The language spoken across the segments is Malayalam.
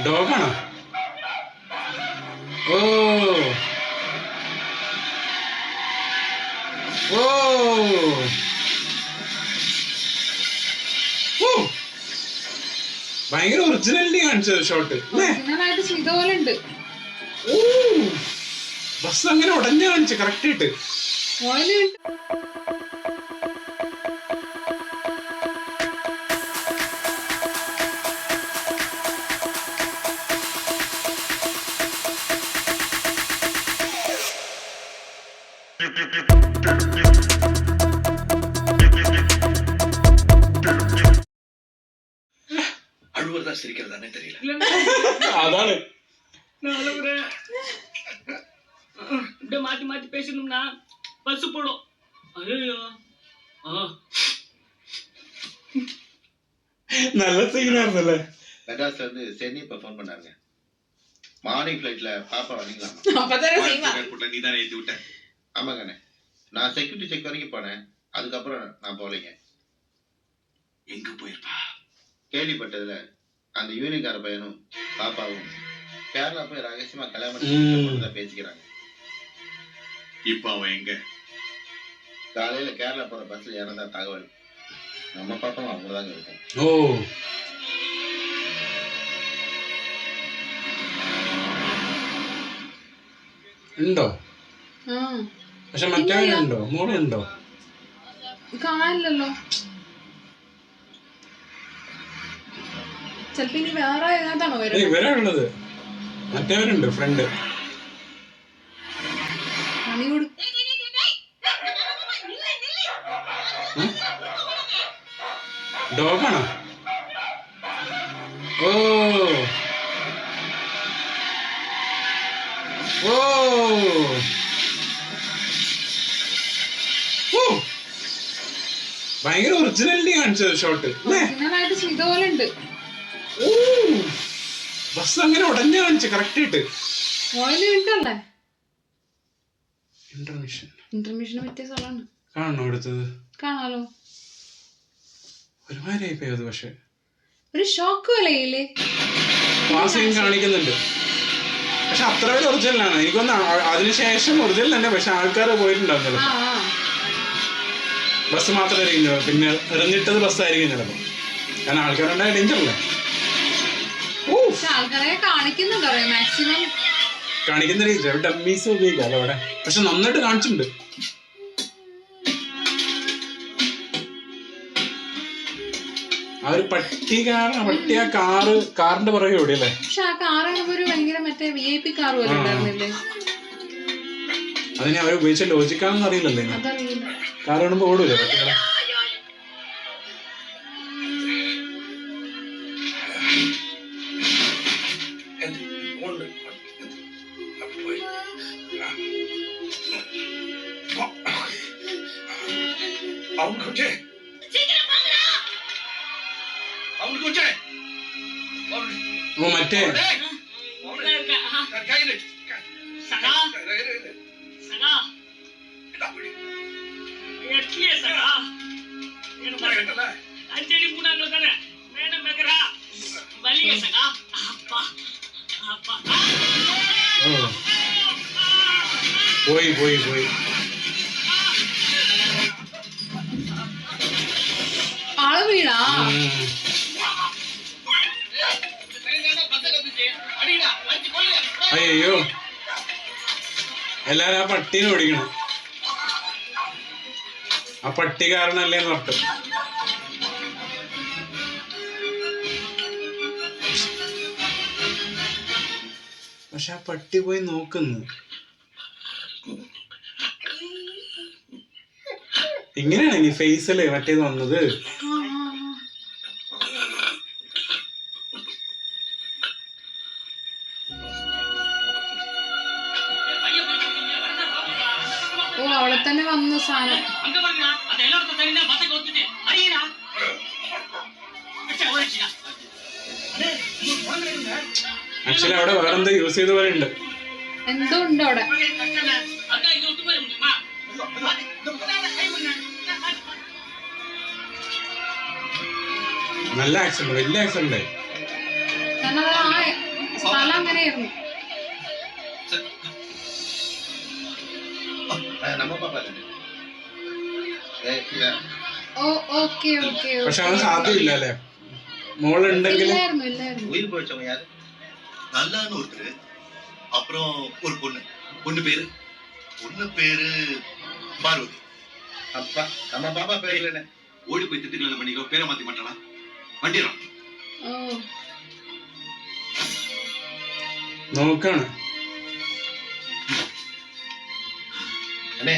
ഡോഗാണോ? ഓ ഓ ഭയങ്കര ഒറിജിനാലിറ്റി കാണിച്ചത് ഷോട്ട് ബസ് അങ്ങനെ ഉടഞ്ഞു കാണിച്ചു കറക്റ്റ് ആയിട്ട്. அழுவதா சிரிக்கிறதானே தெரியல. அதானே இப்படியே மாத்தி மாத்தி பேசணும்னா பஸ் போடும். ஐயோ நல்ல சீனா இருந்தல. மெட்ராஸ்ல இருந்து சென்னை பெர்ஃபார்ம் பண்ணாங்க. மார்னிங் ஃளைட்ல பாப்பா வரீங்களா? அப்பதானே செய்வா. ஏர்போர்ட்ல நீ தான் ஏத்தி விட்ட. ஆமாங்கண்ணே. நான் செக்யூரிட்டி செக் வரைக்கும் போனேன். அதுக்கப்புறம் நான் போலீங்க. எங்க போயிருப்பா? கேள்விப்பட்டதுல அந்த யூனிகார பையனும் பாப்பாவும் கேரளா போய் ரகசியமா கல்யாணம் பேசிக்கிறாங்க. இப்ப அவன் எங்க? காலையில கேரளா போற பஸ்ல ஏறதா தகவல். நம்ம பாப்பாவும் அவங்கதாங்க இருக்கும். ഓ ഉണ്ടോ? പക്ഷെ മറ്റവനുണ്ടോ? മോളുണ്ടോ? കാണില്ലല്ലോ. ചെലപ്പോ ഇനി വേറെ ഏതാണോ വരുന്നത്? ഇവരാണുള്ളത്. മറ്റവരുണ്ട് ഫ്രണ്ട്. ഡോഗാണോ? ഓ ഓ ഭയങ്കര ഒറിജിനാലിറ്റി കാണിച്ചത് ഷോട്ട്. ബസ് അങ്ങനെ ഉടഞ്ഞു കാണിച്ചു കറക്റ്റ് ആയിട്ട്. ഇന്റർമിഷന് പറ്റിയ സ്ഥലമാണ്. കാണണോ എടുത്തത്? കാണാലോ. ഒരുമാതിരി പോയത്. പക്ഷെ ഒരു ഷോക്ക് വിലയില്ലേ പാസിങ് കാണിക്കുന്നുണ്ട്. പക്ഷെ അത്ര വലിയ ഒറിജിനലാണ് എനിക്കൊന്ന്. അതിനുശേഷം ഒറിജിനൽ തന്നെ. പക്ഷെ ആൾക്കാർ പോയിട്ടുണ്ടാവുന്നത് ബസ് മാത്രമായിരിക്കും. പിന്നെ എറിഞ്ഞിട്ടത് ബസ്സായിരിക്കും ചിലപ്പോൾ. കാരണം ആൾക്കാരുണ്ടായ ഡേഞ്ചറല്ലേ. ആൾക്കാരെ കാണിക്കുന്നുണ്ടോ മാക്സിമം? കാണിക്കുന്ന രീതിയിൽ ഡമ്മീസ് ഉപയോഗിക്കാമല്ലോ അവിടെ. പക്ഷെ നന്നായിട്ട് കാണിച്ചിട്ടുണ്ട്. ആ ഒരു പട്ടി ആ കാറിന്റെ പുറകെ ഓടിയല്ലേ. പക്ഷെ ആ കാറാണ് ഒരു ഭയങ്കര മറ്റേ VIP കാർ പോലെ ഉണ്ടായിരുന്നില്ലേ? അതിനെ അവർ ഉപയോഗിച്ച ലോജിക്കാണെന്ന് അറിയില്ലല്ലേ. കാർ കാണുമ്പോ ഓടൂല്ലേ പട്ടികളെ. മറ്റേ പോയി പോയി പോയി ആള് വീണാ. അയ്യോ എല്ലാരും ആ പട്ടീനെ ഓടിക്കണം. ആ പട്ടി കാരണല്ലേന്ന് പറഞ്ഞു. പക്ഷെ ആ പട്ടി പോയി നോക്കുന്നു. ഇങ്ങനെയാണ് ഇനി ഫേസില് മറ്റേത് വന്നത്. ഓ അവിടെ തന്നെ വന്നു സാധനം. ആക്ച്വലി അവിടെ വേറെന്തോ യൂസ് ചെയ്ത പോലെ ഉണ്ട്. എന്തോ ഉണ്ട് അവിടെ. നല്ല ആക്സിഡന്റ്, വലിയ ആക്സിഡന്റ്. ഞാനത് ആ സ്ഥലം അങ്ങനെയായിരുന്നു. நம்ம பாப்பா ഓ ഓക്കെ ഓക്കെ. പക്ഷെ അവന് സാധ്യമില്ല അല്ലേ, മോളുണ്ടെങ്കിൽ. ഇല്ലായിരുന്നു ഇല്ലായിരുന്നു. உயிர் போச்சவங்க யாரு? நல்லான்னு ஒருத்தர், அப்புறம் ஒரு பொண்ணு. பொண்ணு பேரு பார்வதி. அப்பா நம்ம பாப்பா பேர்ல என்ன? ஓடி போய் திட்டு கல்யாணம் பண்ணிக்கோ, பேரை மாத்தி மாட்டாளா? வண்டிடுறோம். ഓ നോക്കാണ്. அண்ணே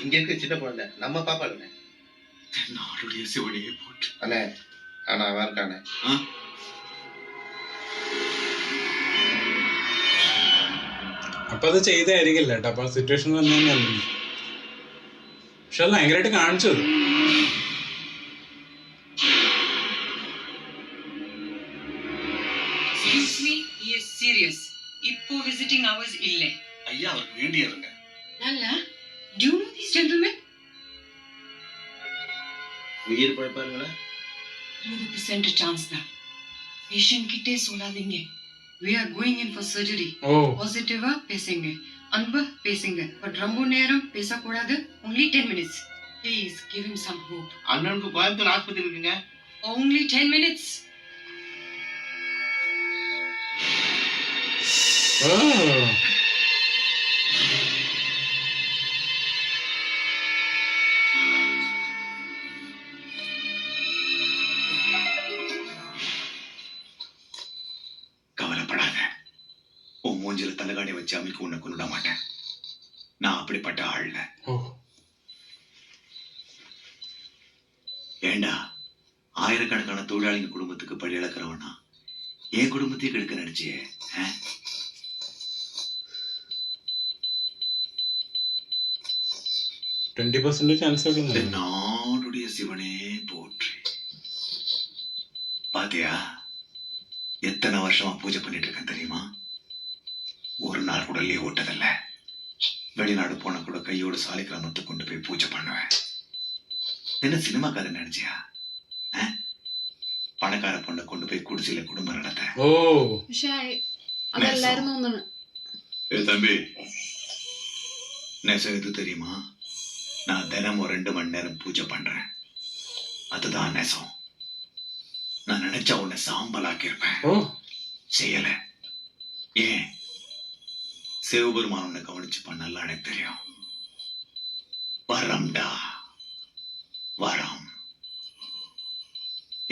இங்க இருக்க சின்ன பொண்ணு நம்ம பாப்பா இல்ல நாடுடைய சிவனையே போட்டு. அண்ணே ஆனா அவன் இருக்கானே. അപ്പൊ അത് ചെയ്തായിരിക്കില്ല കേട്ടോ, അപ്പൊ സിറ്റുവേഷൻ തന്നെയല്ല. പക്ഷെ അത് ഭയങ്കരമായിട്ട് കാണിച്ചത്. சீரியஸ். இப்போ விசிட்டிங் hours இல்ல. ஐயா அவருக்கு வேண்டியவங்க. நல்லா. Do you know these gentlemen? உயிர் போய்ப்பாருங்களா? 100% சான்ஸ் தான். பேஷண்ட் கிட்டே சொல்லாதீங்க. We are going in for surgery. ഓ பாசிட்டிவா பேசுங்க. அன்பா பேசுங்க. பட் ரொம்ப நேரம் பேசக்கூடாது. Only 10 minutes. Please give him some hope. அண்ணனுக்கு கோயம்புத்தூர் ஆஸ்பத்திரி இருக்குங்க. Only 10 minutes. ഓ கவலைப்படாத, உன் மூஞ்சில தலைகாணி வச்சு அமைக்க உன்னை கொண்டுட மாட்டேன். நான் அப்படிப்பட்ட ஆள்ல. ഓ ஏண்டா, ஆயிரக்கணக்கான தொழிலாளிங்க குடும்பத்துக்கு பழி இழக்கிறவனா என் குடும்பத்தையும் கெடுக்க நடிச்சியே. 20% ചാൻസ് இந்த நாடுடைய சிவனே போற்றி. பாத்தியா, எத்தனை வருஷமா பூஜை பண்ணிட்டு இருக்கேன் தெரியுமா? ஒரு நாள் கூட லீவ் விட்டதில்ல. வெளிநாடு போன கூட கையோட சாலிக்கிராமத்தை கொண்டு போய் பூஜை பண்ணுவேன். என்ன சினிமாக்காரன் நினைச்சியா? பணக்கார பொண்ணை கொண்டு போய் குடிசையில குடும்பம் நடத்த. ഓ പക്ഷെ അതല്ലായിരുന്നു തോന്നുന്നു. ஏ தம்பி, நெசம் எது தெரியுமா? நான் தினமும் 2 மணி நேரம் பூஜை பண்றேன். அதுதான் நெசம். நான் நினைச்சா உன்னை சாம்பலாக்கி இருப்பேன். ഓ செய்யல. ஏன்? சிவபெருமான் உன்னை கவனிச்சுப்பான், நல்லா எனக்கு தெரியும். வரம்டா, வரம்.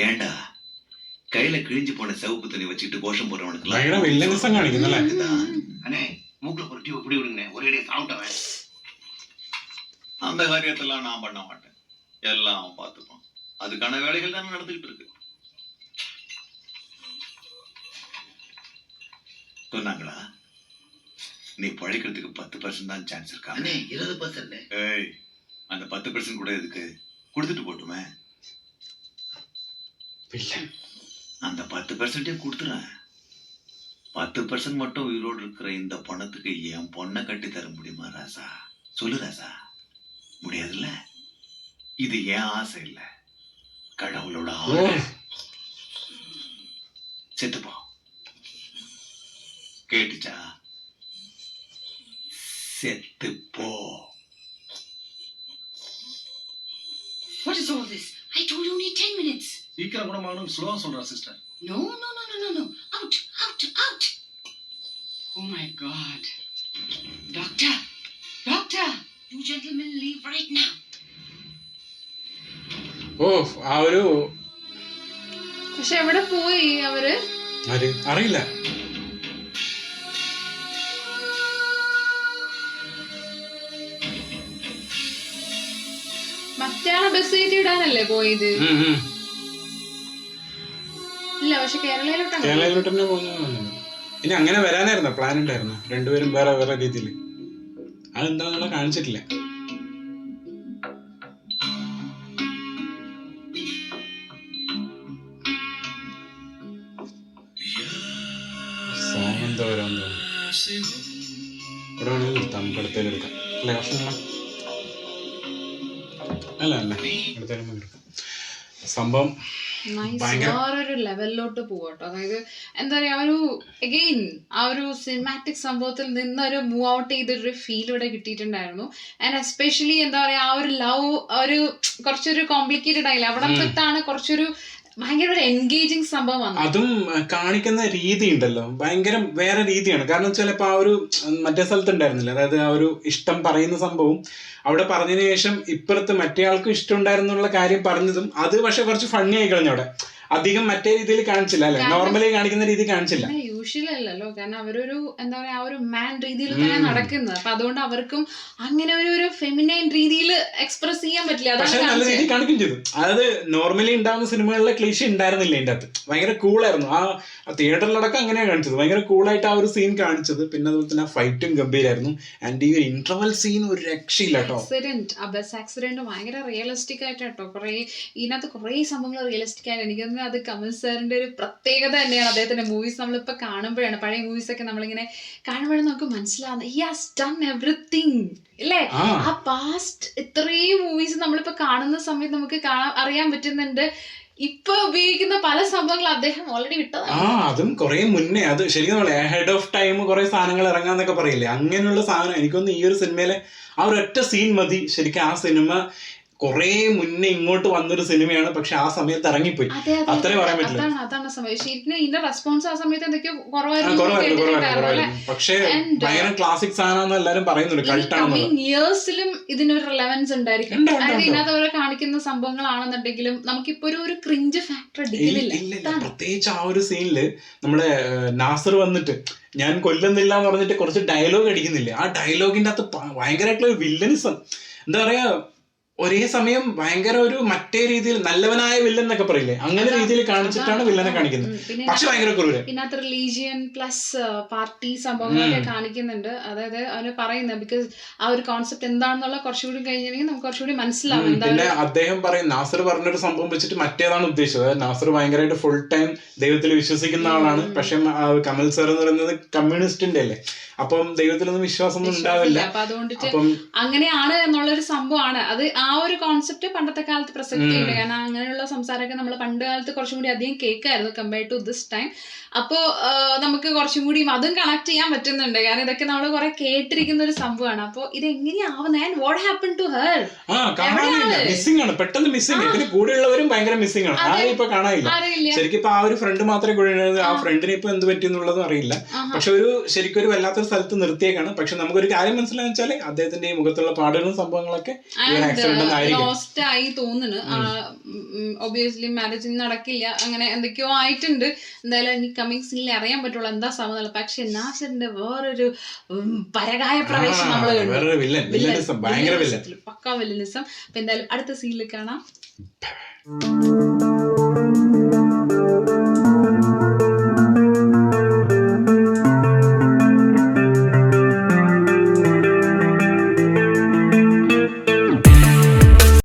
ஏண்டா, கையில கிழிஞ்சு போன சிவப்பு துணி வச்சுட்டு கோஷம் போடுறவனுக்கு ഭയങ്കര വില്ലനിസം കാണിക്കുന്നല്ലേ. அண்ணே மூக்குல ஒரு டியூப் இப்படி விடுங்கண்ணே, ஒரே சாப்பிட்டவன். அந்த காரியத்தெல்லாம் நான் பண்ண மாட்டேன். எல்லாம் அவன் பார்த்துப்பான். அதுக்கான வேலைகள் தானே நடந்துகிட்டு இருக்கு. சொன்னாங்களா, நீ பழைக்கிறதுக்கு 10% தான் சான்ஸ் இருக்கா? அண்ணே 20%. ஏய், அந்த 10% கூட எதுக்கு? கொடுத்துட்டு போட்டுமே. വില്ലൻ. அந்த 10% கொடுத்துறேன். 10% மட்டும் உயிரோடு இருக்கிற இந்த பணத்துக்கு என் பொண்ணை கட்டி தர முடியுமா ராசா? சொல்லு ராசா. முடியாதுல்ல. இது என் ஆசை இல்ல, கடவுளோட ഓ ஆசை. செத்துப்போ. கேட்டுச்சா? செத்துப்போ. What is all this? I told you only 10 minutes. சீக்கிரம் குணமாகணும் ஸ்லோவா சொல்றா sister. No. Out. Oh my God. Doctor, you gentlemen leave right now. ഓ ആ ഒരു പക്ഷെ എവിടെ പോയി അവര്? ആര് അറിയില്ല. മറ്റാളെ ബസ് കയറ്റി ഇടാനല്ലേ പോയത്? ഇല്ല, പക്ഷെ കേരളയിലോട്ടാണ്. കേരളയിലോട്ട് തന്നെ പോകുന്നതാണ്. ഇനി അങ്ങനെ വരാനായിരുന്നു പ്ലാൻ ഉണ്ടായിരുന്നു. രണ്ടുപേരും വേറെ വേറെ രീതിയിൽ. അതെന്താന്നുള്ള കാണിച്ചിട്ടില്ല. സോങ് എന്തോ വരാൻ തോന്നുന്നു. ഇവിടെ വേണമെങ്കിൽ നിർത്താം, അടുത്തേലും എടുക്കാം അല്ലേ? ഭക്ഷണം അല്ല അടുത്തേലും എടുക്കാം. സംഭവം ഭയങ്കര- വേറൊരു ലെവലിലോട്ട് പോകട്ടോ. അതായത് എന്താ പറയാ, ഒരു അഗെയിൻ ആ ഒരു സിനിമാറ്റിക് സംഭവത്തിൽ നിന്നൊരു മൂവ് ഔട്ട് ചെയ്തൊരു ഫീൽ ഇവിടെ കിട്ടിയിട്ടുണ്ടായിരുന്നു. ആൻഡ് എസ്പെഷ്യലി എന്താ പറയാ, ആ ഒരു ലവ് ഒരു കുറച്ചൊരു കോംപ്ലിക്കേറ്റഡ് ആയില്ല, അവിടെ തൊട്ടാണ് കുറച്ചൊരു ഭയങ്കര ഒരു എൻഗേജിങ് സംഭവം വന്നത്. അതും കാണിക്കുന്ന രീതി ഉണ്ടല്ലോ ഭയങ്കര വേറെ രീതിയാണ്. കാരണം വെച്ചാൽ ഇപ്പൊ ആ ഒരു മറ്റേ സ്ഥലത്ത് ഉണ്ടായിരുന്നില്ല, അതായത് ആ ഒരു ഇഷ്ടം പറയുന്ന സംഭവം അവിടെ പറഞ്ഞതിന് ശേഷം ഇപ്പുറത്ത് മറ്റേ ആൾക്കും ഇഷ്ടം ഉണ്ടായിരുന്നുള്ള കാര്യം പറഞ്ഞതും അത് പക്ഷെ കുറച്ച് ഫണ്ണി ആയി കളഞ്ഞു. അവിടെ അധികം മറ്റേ രീതിയിൽ കാണിച്ചില്ല അല്ലെ, നോർമലി കാണിക്കുന്ന രീതി കാണിച്ചില്ല. യൂഷ്വലി അല്ലല്ലോ, കാരണം അവരൊരു എന്താ പറയാ, ആ ഒരു മാൻ രീതിയിൽ തന്നെ നടക്കുന്നത്. അപ്പൊ അതുകൊണ്ട് അവർക്കും അങ്ങനെ ഒരു ഫെമിനൈൻ രീതിയിൽ എക്സ്പ്രസ് ചെയ്യാൻ പറ്റില്ല. പക്ഷെ അതാണ് നല്ല കാണിച്ചത്. രീതിയിൽ കാണിക്കും ചെയ്തു. അതായത് നോർമലി ഉണ്ടാവുന്ന സിനിമകളിലെ ക്ലീഷ ഉണ്ടായിരുന്നില്ല ഇതിന്റെ അകത്ത്. ഭയങ്കര കൂളായിരുന്നു. ആ തിയേറ്ററിലടക്കം അങ്ങനെയാണ് കാണിച്ചത്. ഭയങ്കര കൂളായിട്ട് ആ ഒരു സീൻ കാണിച്ചത്. പിന്നെ അതുപോലെ തന്നെ ഫൈറ്റും ഗംഭീരായിരുന്നു. ആൻഡ് ഈ ഒരു ഇന്റർവൽ സീൻ ഒരു രക്ഷയില്ല കേട്ടോ. ആക്സിഡന്റ്, ആ ബസ് ആക്സിഡന്റ് ഭയങ്കര റിയലിസ്റ്റിക് ആയിട്ട് കേട്ടോ. ഇതിനകത്ത് കുറെ സംഭവങ്ങൾ റിയലിസ്റ്റിക് ആയിട്ട്. എനിക്ക് തോന്നുന്നു അത് കമൽ സാറിന്റെ ഒരു പ്രത്യേകത തന്നെയാണ്. അദ്ദേഹത്തിന്റെ മൂവീസ് നമ്മളിപ്പോ കാണുമ്പോഴാണ്, പഴയ മൂവീസ് ഒക്കെ നമ്മളിങ്ങനെ കാണുമ്പോഴാണ് നമുക്ക് മനസ്സിലാവുന്നത് ഹി ഹാസ് ഡൺ എവറിത്തിങ് അല്ലേ. ആ പാസ്റ്റ് ഇത്രയും മൂവീസ് നമ്മളിപ്പോ കാണുന്ന സമയത്ത് നമുക്ക് അറിയാൻ പറ്റുന്നുണ്ട് ഇപ്പൊ ഉപയോഗിക്കുന്ന പല സംഭവങ്ങൾ അദ്ദേഹം ഓൾറെഡി വിട്ടതാണ്. അതും കുറെ മുന്നേ. അത് ശരിക്കും നമ്മളെ ഹെഡ് ഓഫ് ടൈം കുറെ സാധനങ്ങൾ ഇറങ്ങാന്നൊക്കെ പറയില്ലേ, അങ്ങനെയുള്ള സാധനം. എനിക്കൊന്ന് ഈ ഒരു സിനിമയിലെ ആ ഒരു ഒറ്റ സീൻ മതി ശരിക്കും ആ സിനിമ കുറെ മുന്നേ ഇങ്ങോട്ട് വന്നൊരു സിനിമയാണ്, പക്ഷെ ആ സമയത്ത് ഇറങ്ങിപ്പോയി. അത്രേ പറയാൻ പറ്റില്ല. അതാണ് സംഭവം. ശരിക്കും ഇതിന്റെ റെസ്പോൺസ് ആ സമയത്ത് എന്തൊക്കെയോ കുറവായിരുന്നു. പക്ഷെ ഭയങ്കര ക്ലാസിക് സാധനം എല്ലാരും പറയുന്നുണ്ട്, കൾട്ടാണെന്നുള്ളത്. ഇയേഴ്സിലും ഇതിനൊരു റിലവൻസ് ഉണ്ടായിരിക്കും. അതായത് ഇതിനകത്ത് അവരെ കാണിക്കുന്ന സംഭവങ്ങളാണെന്നുണ്ടെങ്കിലും നമുക്കിപ്പോ ഒരു ക്രിഞ്ച് ഫാക്ടർ അടിക്കുന്നില്ല. പ്രത്യേകിച്ച് ആ ഒരു സീനില് നമ്മുടെ നാസർ വന്നിട്ട് ഞാൻ കൊല്ലുന്നില്ല എന്ന് പറഞ്ഞിട്ട് കുറച്ച് ഡയലോഗ് അടിക്കുന്നില്ലേ, ആ ഡയലോഗിന്റെ അകത്ത് ഭയങ്കരമായിട്ടുള്ള ഒരു വില്ലനിസം. എന്താ പറയാ, ഒരേ സമയം ഭയങ്കര ഒരു മറ്റേ രീതിയിൽ നല്ലവനായ വില്ലൻ എന്നൊക്കെ പറയില്ലേ, അങ്ങനെ രീതിയിൽ കാണിച്ചിട്ടാണ് വില്ലനെ കാണിക്കുന്നത്. പക്ഷെ ഭയങ്കര ക്രൂരൻ. ഇതിനകത്ത് റിലീജിയൻ പ്ലസ് പാർട്ടി സംഭവങ്ങളൊക്കെ കാണിക്കുന്നുണ്ട്. അതായത് അവര് പറയുന്നത് ബിക്കോസ് ആ ഒരു കോൺസെപ്റ്റ് എന്താണെന്നുള്ള കുറച്ചുകൂടി കഴിഞ്ഞിട്ടുണ്ടെങ്കിൽ നമുക്ക് കുറച്ചുകൂടി മനസ്സിലാവും. പിന്നെ അദ്ദേഹം പറയും, നാസർ പറഞ്ഞൊരു സംഭവം വെച്ചിട്ട് മറ്റേതാണ് ഉദ്ദേശിച്ചത്. നാസർ ഭയങ്കരമായിട്ട് ഫുൾ ടൈം ദൈവത്തിൽ വിശ്വസിക്കുന്ന ആളാണ്. പക്ഷെ കമൽ സാർ എന്ന് പറയുന്നത് കമ്മ്യൂണിസ്റ്റിന്റെ അല്ലേ, അപ്പം ദൈവത്തിലൊന്നും വിശ്വാസമൊന്നും ഉണ്ടാവില്ല. അപ്പൊ അതുകൊണ്ടിട്ട് അങ്ങനെയാണ് എന്നുള്ളൊരു സംഭവമാണ് അത്. ആ ഒരു കോൺസെപ്റ്റ് പണ്ടത്തെ കാലത്ത് പ്രസക്തി ഉണ്ട്. കാരണം അങ്ങനെയുള്ള സംസാരമൊക്കെ നമ്മൾ പണ്ട് കാലത്ത് കുറച്ചും കൂടി അധികം കേൾക്കായിരുന്നു കമ്പയർഡ് ടു ദിസ് ടൈം. അപ്പോ നമുക്ക് കുറച്ചും കൂടി അതും കണക്ട് ചെയ്യാൻ പറ്റുന്നുണ്ട്. കാരണം ഇതൊക്കെ നമ്മൾ കുറെ കേട്ടിരിക്കുന്ന ഒരു സംഭവമാണ്. അപ്പൊ ഇത് എങ്ങനെയാവുന്ന what happen to her, missing ആണ്, പെട്ടെന്ന് മിസ്സിംഗ്. ഇതിന് കൂടെയുള്ളവരും ഭയങ്കര മിസ്സിംഗ് ആണ്. ആരും ഇപ്പൊ കാണാനില്ല. ശരിക്കും ഇപ്പൊ ആ ഒരു ഫ്രണ്ട് മാത്രമേ കൂടെ ഉണ്ടായത്. ആ ഫ്രണ്ടിന് ഇപ്പൊ എന്ത് പറ്റിയെന്നുള്ളതും അറിയില്ല. പക്ഷെ ഒരു ശരിക്കും ഒരു വല്ലാത്തൊരു സ്ഥലത്ത് നിർത്തിയേക്കാണ്. പക്ഷെ നമുക്കൊരു കാര്യം മനസ്സിലാന്ന് വെച്ചാല് അദ്ദേഹത്തിന്റെ ഈ മുഖത്തുള്ള പാടുകളും സംഭവങ്ങളൊക്കെ ലോസ്റ്റ് ആയി തോന്നുന്നു. ഒബിയസ്ലി മാരേജ് നടക്കില്ല, അങ്ങനെ എന്തൊക്കെയോ ആയിട്ടുണ്ട്. എന്തായാലും ഇനി കമ്മിങ് സീനിൽ അറിയാൻ പറ്റുള്ളൂ എന്താ സംഭവം. പക്ഷെ നാസറിന്റെ വേറൊരു പരകായ പ്രവേശം നമ്മൾ കണ്ടു, പക്കാ വില്ലനിസം. അപ്പൊ എന്തായാലും അടുത്ത സീനിൽ കാണാം.